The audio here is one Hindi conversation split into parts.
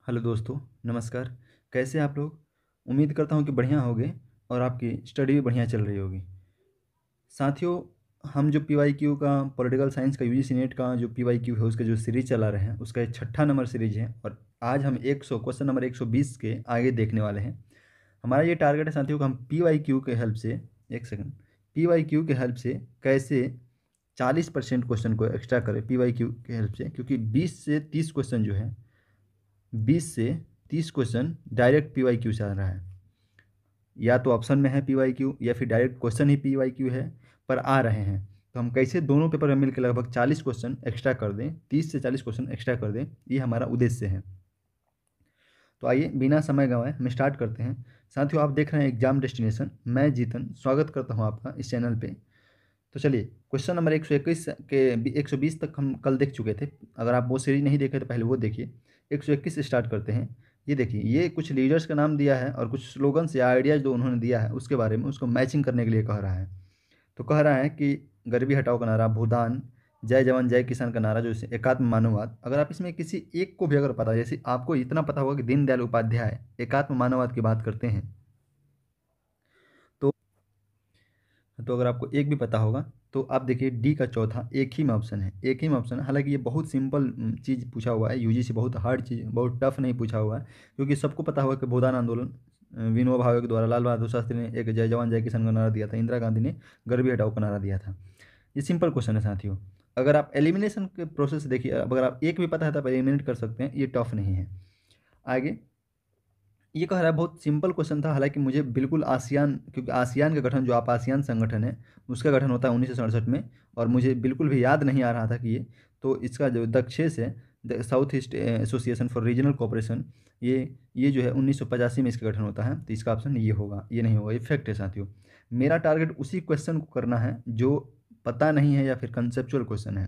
हेलो दोस्तों, नमस्कार। कैसे हैं आप लोग? उम्मीद करता हूँ कि बढ़िया होंगे और आपकी स्टडी भी बढ़िया चल रही होगी। साथियों, हम जो पीवाईक्यू का पॉलिटिकल साइंस का यूजीसी नेट का जो पीवाईक्यू है उसका जो सीरीज चला रहे हैं उसका ये छठा नंबर सीरीज है और आज हम 100 क्वेश्चन नंबर 120 के आगे देखने वाले हैं। हमारा ये टारगेट है साथियों कि हम पीवाईक्यू के हेल्प से एक सेकंड पीवाईक्यू के हेल्प से कैसे 40% क्वेश्चन को एक्स्ट्रा करें पीवाईक्यू के हेल्प से, क्योंकि 20 से 30 क्वेश्चन जो है 20 से 30 क्वेश्चन डायरेक्ट पीवाईक्यू से आ रहा है। या तो ऑप्शन में है पीवाईक्यू या फिर डायरेक्ट क्वेश्चन ही पीवाईक्यू है, पर आ रहे हैं। तो हम कैसे दोनों पेपर में मिलकर लगभग 40 क्वेश्चन एक्स्ट्रा कर दें, 30 से 40 क्वेश्चन एक्स्ट्रा कर दें, ये हमारा उद्देश्य है। तो आइए बिना समय गंवाए हम स्टार्ट करते हैं। साथियों, आप देख रहे हैं एग्जाम डेस्टिनेशन। मैं जीतन स्वागत करता हूं आपका इस चैनल पे। तो चलिए, क्वेश्चन नंबर 121 के 120 तक हम कल देख चुके थे। अगर आप वो सीरीज नहीं देखे तो पहले वो देखिए। 121 स्टार्ट करते हैं। ये देखिए, ये कुछ लीडर्स का नाम दिया है और कुछ स्लोगन्स या आइडियाज़ जो उन्होंने दिया है उसके बारे में उसको मैचिंग करने के लिए कह रहा है। तो कह रहा है कि गरीबी हटाओ का नारा, भूदान, जय जवान जय किसान का नारा, जो एकात्म मानववाद। अगर आप इसमें किसी एक को भी अगर पता है, जैसे आपको इतना पता होगा कि दीनदयाल उपाध्याय एकात्म मानववाद की बात करते हैं, तो अगर आपको एक भी पता होगा तो आप देखिए डी का चौथा एक ही में ऑप्शन है। एक ही में ऑप्शन है। हालांकि ये बहुत सिंपल चीज़ पूछा हुआ है, यूजीसी बहुत हार्ड चीज़, बहुत टफ नहीं पूछा हुआ है, क्योंकि सबको पता होगा कि भूदान आंदोलन विनोबा भावे के द्वारा लाल बहादुर शास्त्री ने एक जय जवान जय किसान का नारा दिया था, इंदिरा गांधी ने गरीबी हटाओ का नारा दिया था। ये सिंपल क्वेश्चन है साथियों। अगर आप एलिमिनेशन के प्रोसेस देखिए, अगर आप एक भी पता है तो आप एलिमिनेट कर सकते हैं, ये टफ नहीं है। आगे ये कह रहा है, बहुत सिंपल क्वेश्चन था हालांकि मुझे बिल्कुल आसियान, क्योंकि आसियान का गठन, जो आप आसियान संगठन है उसका गठन होता है 1967 में, और मुझे बिल्कुल भी याद नहीं आ रहा था कि ये, तो इसका जो दक्षेस है, the south east association for regional cooperation, ये जो है 1985 में इसका गठन होता है। तो इसका ऑप्शन ये होगा, ये नहीं होगा, ये फैक्ट है साथियों। मेरा टारगेट उसी क्वेश्चन को करना है जो पता नहीं है या फिर कंसेप्चुअल क्वेश्चन है।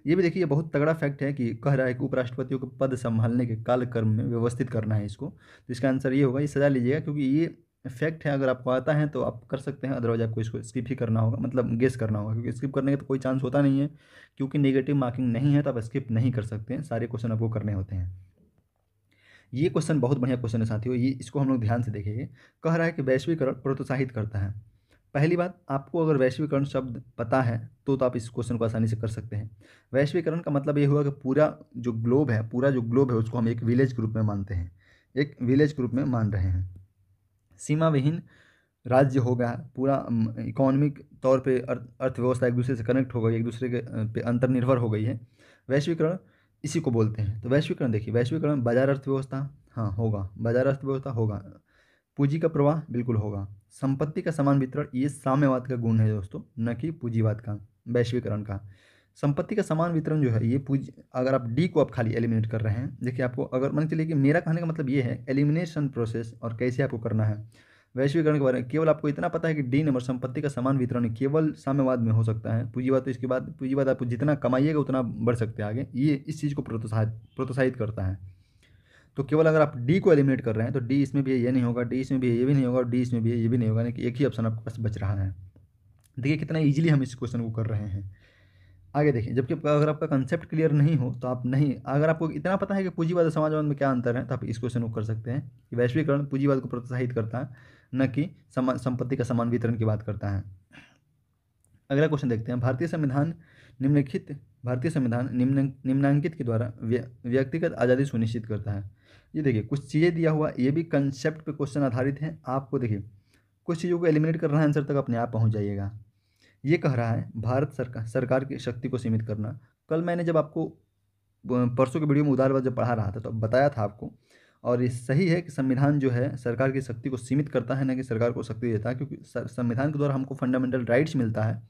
ये भी देखिए, बहुत तगड़ा फैक्ट है कि कह रहा है कि उपराष्ट्रपतियों को पद संभालने के कालक्रम में व्यवस्थित करना है इसको। तो इसका आंसर ये होगा, ये सजा लीजिएगा, क्योंकि ये फैक्ट है। अगर आपको आता है तो आप कर सकते हैं, अदरवाइज आपको इसको स्किप ही करना होगा, मतलब गेस करना होगा, क्योंकि स्किप करने का तो कोई चांस होता नहीं है, क्योंकि नेगेटिव मार्किंग नहीं है तो आप स्किप नहीं कर सकते हैं, सारे क्वेश्चन आपको करने होते हैं। ये क्वेश्चन बहुत बढ़िया क्वेश्चन है साथियों, ये इसको हम लोग ध्यान से देखेंगे। कह रहा है कि वैश्वीकरण प्रोत्साहित करता है। पहली बात, आपको अगर वैश्वीकरण शब्द पता है तो आप इस क्वेश्चन को आसानी से कर सकते हैं। वैश्वीकरण का मतलब ये हुआ कि पूरा जो ग्लोब है उसको हम एक विलेज ग्रुप में मानते हैं, एक विलेज ग्रुप में मान रहे हैं। सीमा विहीन राज्य हो गया, पूरा इकोनॉमिक तौर पे अर्थव्यवस्था एक दूसरे से कनेक्ट हो गई, एक दूसरे के पे अंतर्निर्भर हो गई है। वैश्वीकरण इसी को बोलते हैं। तो वैश्वीकरण देखिए, वैश्वीकरण बाजार अर्थव्यवस्था, हाँ होगा, बाजार अर्थव्यवस्था होगा। पूंजी का प्रवाह बिल्कुल होगा। संपत्ति का समान वितरण, ये साम्यवाद का गुण है दोस्तों, न कि पूंजीवाद का, वैश्वीकरण का। संपत्ति का समान वितरण जो है ये पूंजी, अगर आप डी को आप खाली एलिमिनेट कर रहे हैं, देखिए आपको अगर मान चलिए कि मेरा कहने का मतलब ये है एलिमिनेशन प्रोसेस और कैसे आपको करना है वैश्वीकरण के बारे में। केवल आपको इतना पता है कि डी नंबर संपत्ति का समान वितरण केवल साम्यवाद में हो सकता है। पूंजीवाद तो इसके बाद, पूंजीवाद आप जितना कमाइएगा उतना बढ़ सकते हैं आगे, ये इस चीज़ को प्रोत्साहित करता है। तो केवल अगर आप डी को एलिमिनेट कर रहे हैं तो डी इसमें भी है, ये नहीं होगा, डी इसमें भी है, ये भी नहीं होगा, डी इसमें भी है, ये भी नहीं होगा, यानी कि एक ही ऑप्शन आपके पास बच रहा है। देखिए कितना इजीली हम इस क्वेश्चन को कर रहे हैं। आगे देखिए, जबकि अगर आपका कंसेप्ट क्लियर नहीं हो तो आप नहीं, अगर आपको इतना पता है कि पूंजीवाद और समाजवाद में क्या अंतर है तो आप इस क्वेश्चन को कर सकते हैं कि वैश्वीकरण पूंजीवाद को प्रोत्साहित करता है, न कि संपत्ति का समान वितरण की बात करता है। अगला क्वेश्चन देखते हैं। निम्नलिखित भारतीय संविधान निम्नांकित के द्वारा व्यक्तिगत आज़ादी सुनिश्चित करता है। ये देखिए कुछ चीज़ें दिया हुआ, ये भी कंसेप्ट पे क्वेश्चन आधारित है। आपको देखिए कुछ चीज़ों को एलिमिनेट करना है, आंसर तक अपने आप पहुंच जाइएगा। ये कह रहा है भारत सरकार की शक्ति को सीमित करना। कल मैंने जब आपको परसों के वीडियो में उदारवाद जब पढ़ा रहा था तो बताया था आपको, और ये सही है कि संविधान जो है सरकार की शक्ति को सीमित करता है, ना कि सरकार को शक्ति देता है, क्योंकि संविधान के द्वारा हमको फंडामेंटल राइट्स मिलता है,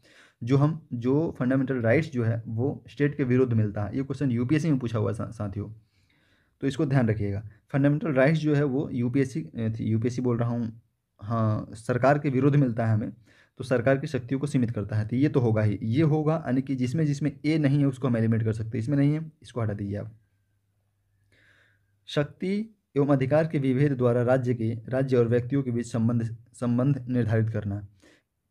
जो फंडामेंटल राइट्स जो है वो स्टेट के विरुद्ध मिलता है। ये क्वेश्चन यूपीएससी में पूछा हुआ है साथियों, तो इसको ध्यान रखिएगा। फंडामेंटल राइट्स जो है वो यूपीएससी बोल रहा हूँ, हाँ, सरकार के विरुद्ध मिलता है हमें, तो सरकार की शक्तियों को सीमित करता है। तो ये तो होगा ही, ये होगा, यानी कि जिसमें जिसमें ए नहीं है उसको हम एलिमिनेट कर सकते हैं, इसमें नहीं है इसको हटा दीजिए आप। शक्ति एवं अधिकार के विभेद द्वारा राज्य और व्यक्तियों के बीच संबंध संबंध निर्धारित करना।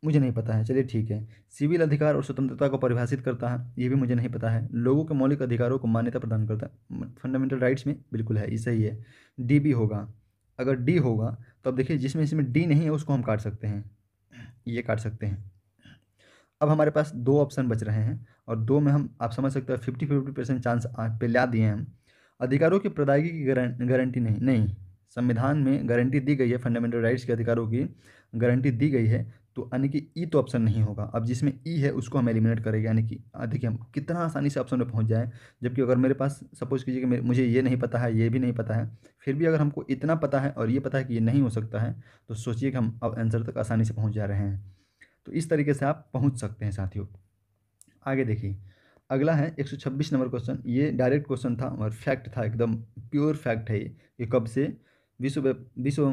मुझे नहीं पता है, चलिए ठीक है। सिविल अधिकार और स्वतंत्रता को परिभाषित करता है, ये भी मुझे नहीं पता है। लोगों के मौलिक अधिकारों को मान्यता प्रदान करता है, फंडामेंटल राइट्स में बिल्कुल है, ये सही है। डी भी होगा। अगर डी होगा तो अब देखिए जिसमें इसमें डी नहीं है उसको हम काट सकते हैं, ये काट सकते हैं। अब हमारे पास दो ऑप्शन बच रहे हैं और दो में हम आप समझ सकते हैं 50-50% चांस पे ला दिए हैं हम। अधिकारों की प्रदायगी की गारंटी नहीं, नहीं संविधान में गारंटी दी गई है, फंडामेंटल राइट्स के अधिकारों की गारंटी दी गई है, तो यानी कि ई तो ऑप्शन नहीं होगा। अब जिसमें ई है उसको हम एलिमिनेट करेंगे, यानी कि देखिए हम कितना आसानी से ऑप्शन में पहुंच जाए। जबकि अगर मेरे पास सपोज कीजिए कि मुझे ये नहीं पता है, ये भी नहीं पता है, फिर भी अगर हमको इतना पता है और ये पता है कि ये नहीं हो सकता है, तो सोचिए कि हम अब आंसर तक आसानी से पहुँच जा रहे हैं। तो इस तरीके से आप पहुंच सकते हैं साथियों। आगे देखिए, अगला है 126 नंबर क्वेश्चन। ये डायरेक्ट क्वेश्चन था और फैक्ट था, एकदम प्योर फैक्ट है ये कब से विश्व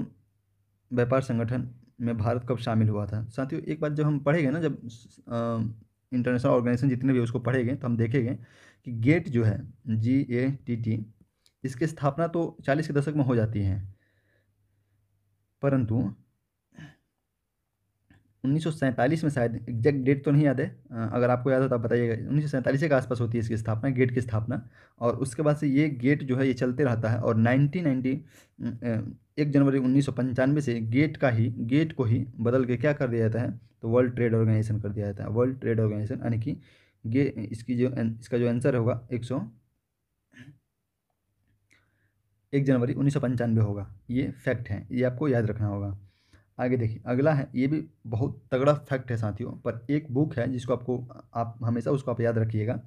व्यापार संगठन में भारत कब शामिल हुआ था। साथियों एक बात जब हम पढ़ेंगे ना, जब इंटरनेशनल ऑर्गेनाइजेशन जितने भी उसको पढ़ेंगे तो हम देखेंगे कि गेट जो है GATT, इसकी स्थापना तो 40 के दशक में हो जाती है, परंतु 1947 में, शायद एग्जैक्ट डेट तो नहीं याद है, अगर आपको याद हो तो आप बताइएगा। 1947 के आसपास होती है इसकी स्थापना, गेट की स्थापना। और उसके बाद से ये गेट जो है ये चलते रहता है और 1990 1 जनवरी 1995 से गेट को ही बदल के क्या कर दिया जाता है, तो वर्ल्ड ट्रेड ऑर्गेनाइजेशन कर दिया जाता है। वर्ल्ड ट्रेड ऑर्गेनाइजेशन यानी कि इसका जो आंसर होगा 1 जनवरी 1995 होगा। ये फैक्ट है, ये आपको याद रखना होगा। आगे देखिए, अगला है, ये भी बहुत तगड़ा फैक्ट है साथियों, पर एक बुक है जिसको आप हमेशा उसको आप याद रखिएगा,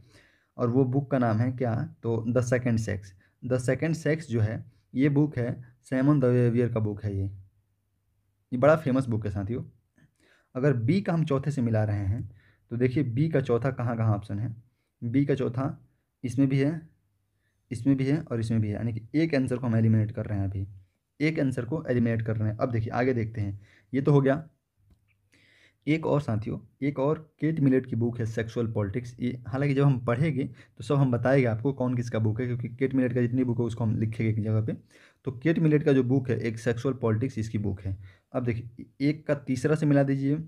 और वो बुक का नाम है क्या, तो the second sex. The second sex जो है ये बुक है, सैमन द वेवियर का बुक है ये बड़ा फेमस बुक है साथियों। अगर बी का हम चौथे से मिला रहे हैं तो देखिए बी का चौथा कहाँ कहाँ ऑप्शन है। बी का चौथा इसमें भी है, इसमें भी है और इसमें भी है, यानी कि एक आंसर को हम एलिमिनेट कर रहे हैं अभी, एक आंसर को एलिमिनेट कर रहे हैं। अब देखिए आगे देखते हैं, ये तो हो गया। एक और साथियों, एक और केट मिलेट की बुक है सेक्सुअल पॉलिटिक्स। ये हालांकि जब हम पढ़ेंगे तो सब हम बताएंगे आपको कौन किसका बुक है, क्योंकि केट मिलेट का जितनी बुक है उसको हम लिखेंगे एक जगह पे। तो केट मिलेट का जो बुक है एक सेक्सुअल पॉलिटिक्स, इसकी बुक है। अब देखिए एक का तीसरा से मिला दीजिए।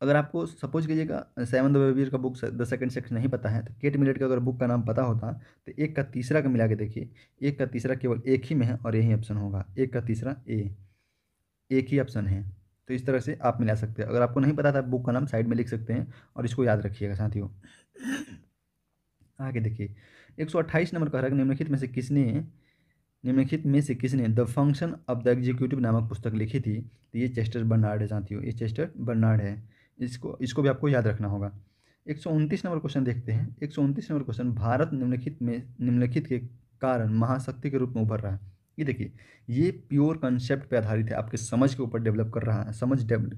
अगर आपको सपोज कीजिएगा सैमन द वेवियर का बुक द सेकंड सेक्स नहीं पता है, तो केट मिलेट का अगर बुक का नाम पता होता तो एक का तीसरा का मिला के देखिए, एक का तीसरा केवल एक ही में है और यही ऑप्शन होगा, एक का तीसरा एक ही ऑप्शन है। तो इस तरह से आप मिला सकते हैं। अगर आपको नहीं पता था बुक का नाम साइड में लिख सकते हैं और इसको याद रखिएगा साथियों। आगे देखिए 128 नंबर कह रहा है निम्नलिखित में से किसने the function of the executive नामक पुस्तक लिखी थी। तो ये चेस्टर बर्नार्ड है साथियों, ये चेस्टर बर्नार्ड है। इसको भी आपको याद रखना होगा। 129 नंबर क्वेश्चन देखते हैं। 129 नंबर क्वेश्चन, भारत निम्नलिखित के कारण महाशक्ति के रूप में उभर रहा है। ये देखिए ये प्योर कंसेप्ट पे आधारित है, आपके समझ के ऊपर डेवलप कर रहा है।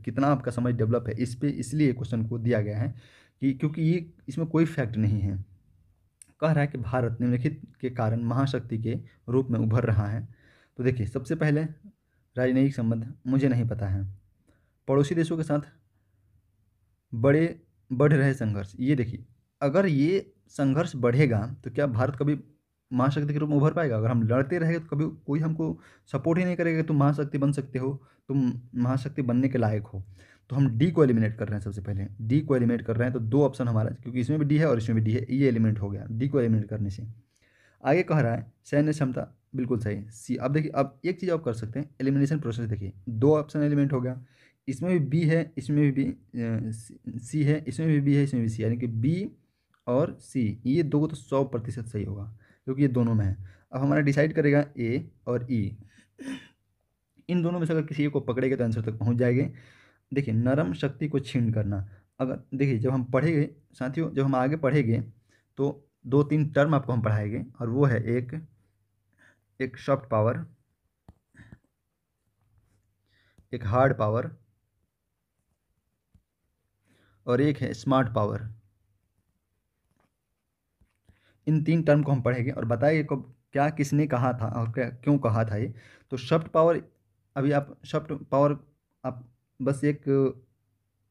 कितना आपका समझ डेवलप है इस पे, इसलिए क्वेश्चन को दिया गया है कि क्योंकि ये इसमें कोई फैक्ट नहीं है। कह रहा है कि भारत निम्नलिखित के कारण महाशक्ति के रूप में उभर रहा है। तो देखिए सबसे पहले राजनयिक संबंध मुझे नहीं पता है। पड़ोसी देशों के साथ बढ़ रहे संघर्ष, ये देखिए अगर ये संघर्ष बढ़ेगा तो क्या भारत कभी महाशक्ति के रूप में उभर पाएगा। अगर हम लड़ते रहेंगे तो कभी कोई हमको सपोर्ट ही नहीं करेगा कि तुम महाशक्ति बन सकते हो, तुम महाशक्ति बनने के लायक हो। तो हम डी को एलिमिनेट कर रहे हैं, सबसे पहले डी को एलिमिनेट कर रहे हैं। तो दो ऑप्शन हमारा, क्योंकि इसमें भी डी है और इसमें भी डी है, ये एलिमिनेट हो गया डी को एलिमिनेट करने से। आगे कह रहा है सैन्य क्षमता, बिल्कुल सही सी। अब देखिए अब एक चीज़ आप कर सकते हैं, एलिमिनेशन प्रोसेस। देखिए दो ऑप्शन एलिमिनेट हो गया, इसमें भी बी है, इसमें भी सी है, इसमें भी बी है, इसमें भी सी, यानी कि बी और सी ये दो तो 100% सही होगा, क्योंकि ये दोनों में है। अब हमारा डिसाइड करेगा ए और ई, इन दोनों में से अगर किसी एक को पकड़ेगा तो आंसर तक पहुंच जाएंगे। देखिए नरम शक्ति को छीन करना, अगर देखिए जब हम पढ़ेंगे साथियों, जब हम आगे पढ़ेंगे तो 2-3 टर्म आपको हम पढ़ाएंगे, और वो है एक सॉफ्ट पावर, एक हार्ड पावर और एक है स्मार्ट पावर। इन 3 टर्म को हम पढ़ेंगे और बताएंगे कब क्या किसने कहा था और क्या क्यों कहा था ये। तो सॉफ्ट पावर, अभी आप सॉफ्ट पावर आप बस एक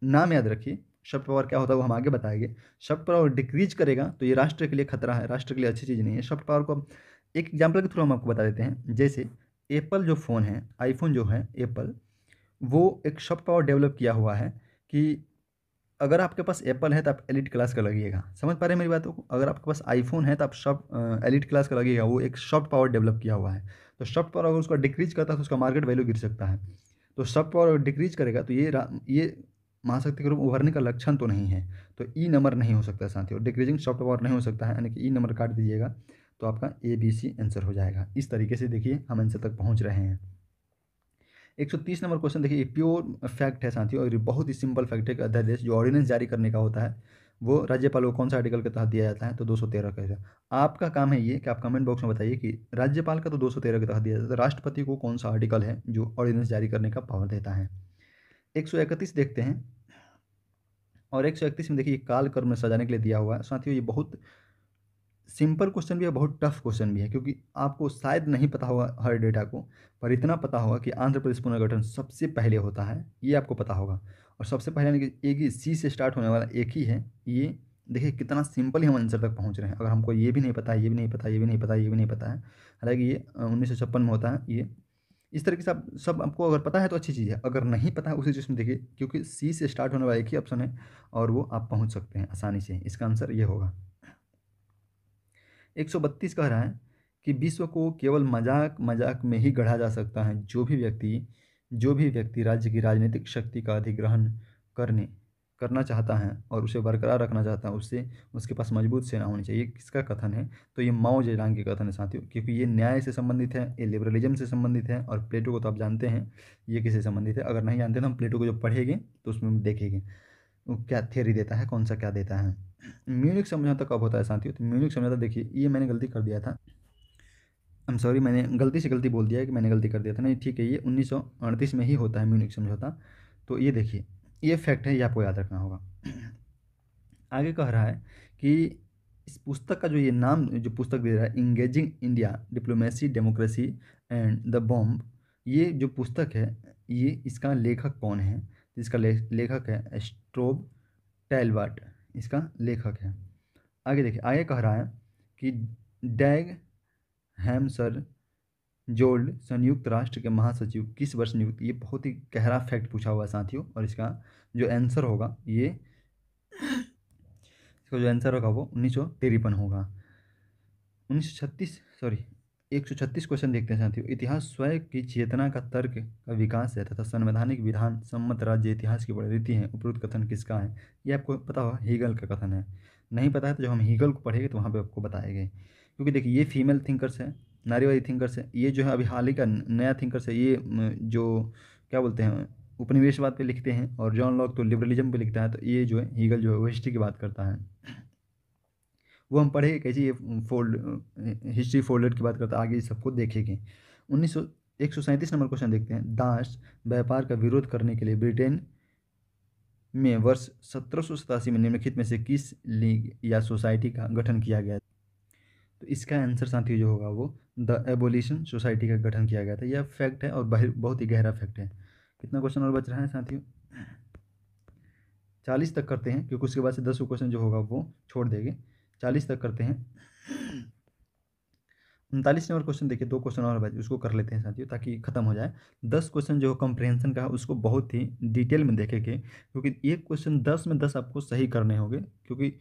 नाम याद रखिए, सॉफ्ट पावर क्या होता है वो हम आगे बताएंगे। सॉफ्ट पावर डिक्रीज करेगा तो ये राष्ट्र के लिए खतरा है, राष्ट्र के लिए अच्छी चीज़ नहीं है। सॉफ्ट पावर को एक एग्जाम्पल के थ्रू हम आपको बता देते हैं। जैसे एप्पल जो फ़ोन है, आईफोन जो है एप्पल, वो एक सॉफ्ट पावर डेवलप किया हुआ है कि अगर आपके पास एप्पल है तो आप एलिट क्लास का लगिएगा, समझ पा रहे हैं मेरी बातों को। अगर आपके पास आईफोन है तो आप सॉफ्ट एलिट क्लास का लगिएगा, वो एक सॉफ्ट पावर डेवलप किया हुआ है। तो सॉफ्ट पावर अगर उसका डिक्रीज करता है तो उसका मार्केट वैल्यू गिर सकता है। तो सॉफ्ट पावर अगर डिक्रीज करेगा तो ये महाशक्ति के रूप में उभरने का लक्षण तो नहीं है। तो ई नंबर नहीं हो सकता साथियों, डिक्रीजिंग सॉफ्ट पावर नहीं हो सकता है, यानी कि ई नंबर काट दीजिएगा तो आपका ABC आंसर हो जाएगा। इस तरीके से देखिए हम आंसर तक पहुँच रहे हैं। 130 नंबर क्वेश्चन देखिए, प्योर फैक्ट है साथियों, और ये बहुत ही सिंपल फैक्ट है कि अध्यादेश जो ऑर्डिनेंस जारी करने का होता है वो राज्यपाल को कौन सा आर्टिकल के तहत दिया जाता है, तो 213 का है। आपका काम है ये कि आप कमेंट बॉक्स में बताइए कि राज्यपाल का तो 213 के तहत दिया जाता है, राष्ट्रपति को कौन सा आर्टिकल है जो ऑर्डिनेंस जारी करने का पावर देता है। 131 देखते हैं, और 131 में देखिए काल कर्म में सजाने के लिए दिया हुआ है साथियों। ये बहुत सिंपल क्वेश्चन भी है, बहुत टफ क्वेश्चन भी है, क्योंकि आपको शायद नहीं पता होगा हर डेटा को, पर इतना पता होगा कि आंध्र प्रदेश पुनर्गठन सबसे पहले होता है, ये आपको पता होगा। और सबसे पहले यानी कि एक ही सी से स्टार्ट होने वाला एक ही है ये। देखिए कितना सिंपल ही हम आंसर तक पहुंच रहे हैं। अगर हमको ये भी नहीं पता है, ये भी नहीं पता, ये भी नहीं पता, ये भी नहीं पता है, हालांकि ये 1956 में होता है ये। इस तरीके से आप सब आपको अगर पता है तो अच्छी चीज़ है, अगर नहीं पता है उसी चीज़ में देखिए, क्योंकि सी से स्टार्ट होने वाला एक ही ऑप्शन है और वो आप पहुँच सकते हैं आसानी से। इसका आंसर ये होगा। 132 कह रहा है कि विश्व को केवल मजाक मजाक में ही गढ़ा जा सकता है। जो भी व्यक्ति राज्य की राजनीतिक शक्ति का अधिग्रहण करने करना चाहता है और उसे बरकरार रखना चाहता है, उससे उसके पास मजबूत सेना होनी चाहिए। किसका कथन है, तो ये माओ जेडोंग के कथन है साथियों, क्योंकि ये न्याय से संबंधित है, ये लिबरलिज्म से संबंधित है, और प्लेटो को तो आप जानते हैं ये किससे संबंधित है। अगर नहीं जानते तो हम प्लेटो को जब पढ़ेंगे तो उसमें देखेंगे वो क्या थ्योरी देता है, कौन सा क्या देता है। म्यूनिख समझौता कब होता है साथियों, तो म्यूनिख समझौता देखिए, ये मैंने गलती कर दिया था, आई एम सॉरी, मैंने गलती बोल दिया है कि मैंने गलती कर दिया था। नहीं ठीक है, ये 1938 में ही होता है म्यूनिख समझौता। तो ये देखिए ये फैक्ट है, ये आपको याद रखना होगा। आगे कह रहा है कि इस पुस्तक का जो ये नाम जो पुस्तक दे रहा है, engaging India diplomacy democracy and the bomb, ये जो पुस्तक है ये इसका लेखक कौन है, इसका लेखक है स्ट्रोब टैलवर्ट, इसका लेखक है। आगे देखिए, आगे कह रहा है कि डैग हैमसर जोल्ड संयुक्त राष्ट्र के महासचिव किस वर्ष नियुक्त। ये बहुत ही गहरा फैक्ट पूछा हुआ है साथियों, और इसका जो आंसर होगा इसका जो आंसर होगा वो 1953 होगा। 1936 सॉरी 136 क्वेश्चन देखते हैं साथियों। इतिहास स्वयं की चेतना का तर्क का विकास है तथा संवैधानिक विधान सम्मत राज्य इतिहास की प्रवृत्ति है। उपरोक्त कथन किसका है, ये आपको पता होगा, हीगल का कथन है। नहीं पता है तो जब हम हीगल को पढ़ेंगे तो वहाँ पे आपको बताएंगे, क्योंकि देखिए ये फीमेल थिंकर्स है, नारीवादी थिंकर्स है। ये जो है अभी हाल ही का नया थिंकर्स है, ये जो क्या बोलते हैं उपनिवेशवाद पे लिखते हैं, और जॉन लॉक तो लिबरलिज्म पे लिखता है। तो ये जो है हीगल जो है वो हिस्ट्री की बात करता है, वो हम पढ़ेंगे कैसे ये हिस्ट्री फोल्डेड की बात करता है, आगे इस सबको देखेंगे। 137 नंबर क्वेश्चन देखते हैं। दास व्यापार का विरोध करने के लिए ब्रिटेन में वर्ष 1787 में निम्नलिखित में से किस लीग या सोसाइटी का गठन किया गया। तो इसका आंसर साथियों जो होगा वो द एबोलिशन सोसाइटी का गठन किया गया था। यह फैक्ट है और बहुत ही गहरा फैक्ट है। कितना क्वेश्चन और बच रहा है साथियों, 40 तक करते हैं, क्योंकि उसके बाद से 10 क्वेश्चन जो होगा वो छोड़ देंगे। 40 तक करते हैं। 39 नंबर क्वेश्चन देखिए, 2 क्वेश्चन और बचे, उसको कर लेते हैं साथियों ताकि खत्म हो जाए। 10 क्वेश्चन जो कॉम्प्रहेंशन का है उसको बहुत ही डिटेल में देखेंगे, क्योंकि एक क्वेश्चन 10 में 10 आपको सही करने होंगे, क्योंकि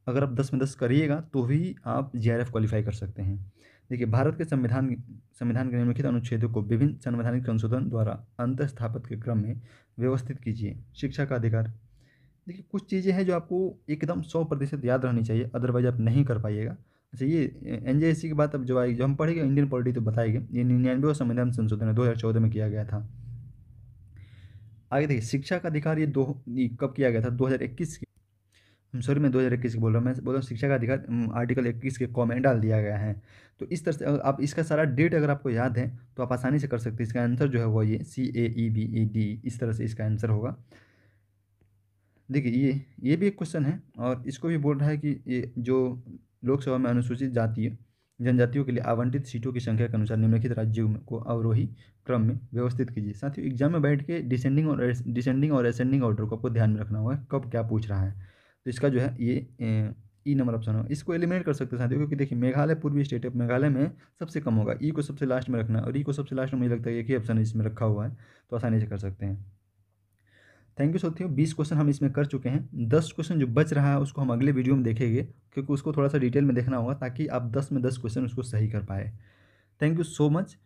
अगर आप 10 में 10 करिएगा तो भी आप GRF क्वालिफाई कर सकते हैं। देखिए, भारत के संविधान के निम्नलिखित अनुच्छेदों को विभिन्न संवैधानिक संशोधन द्वारा अंतःस्थापित के क्रम में व्यवस्थित कीजिए। शिक्षा का अधिकार, देखिए कुछ चीज़ें हैं जो आपको एकदम 100% याद रहनी चाहिए, अदरवाइज आप नहीं कर पाइएगा। अच्छा, ये NJSC की बात अब जो आएगी, जो हम पढ़ेंगे इंडियन पॉलिटी तो बताएंगे। ये 99वां संविधान संशोधन है, 2014 में किया गया था। आगे देखिए, शिक्षा का अधिकार ये कब किया गया था, 2021 की, सॉरी मैं 2021 की बोल रहा हूँ, मैं बोल रहा हूँ शिक्षा का अधिकार आर्टिकल 21 के कॉमेंट डाल दिया गया है। तो इस तरह से आप इसका सारा डेट अगर आपको याद है तो आप आसानी से कर सकते हैं। इसका आंसर जो है वो ये CAEBED, इस तरह से इसका आंसर होगा। देखिए ये भी एक क्वेश्चन है, और इसको भी बोल रहा है कि ये जो लोकसभा में अनुसूचित जातीय जनजातियों के लिए आवंटित सीटों की संख्या के अनुसार निम्नलिखित राज्यों को अवरोही क्रम में व्यवस्थित कीजिए। साथियों एग्जाम में बैठ के डिसेंडिंग और असेंडिंग ऑर्डर को आपको ध्यान में रखना होगा, कब क्या पूछ रहा है। तो इसका जो है ये ई नंबर ऑप्शन होगा। इसको एलिमिनेट कर सकते हैं साथियों, क्योंकि देखिए मेघालय पूर्वी स्टेट है, मेघालय में सबसे कम होगा। ई को सबसे लास्ट में रखना है, और ई को सबसे लास्ट में मुझे लगता है एक ही ऑप्शन इसमें रखा हुआ है, तो आसानी से कर सकते हैं। थैंक यू साथियों। 20 क्वेश्चन हम इसमें कर चुके हैं। 10 क्वेश्चन जो बच रहा है उसको हम अगले वीडियो में देखेंगे, क्योंकि उसको थोड़ा सा डिटेल में देखना होगा ताकि आप 10 में 10 क्वेश्चन उसको सही कर पाए। Thank you so much.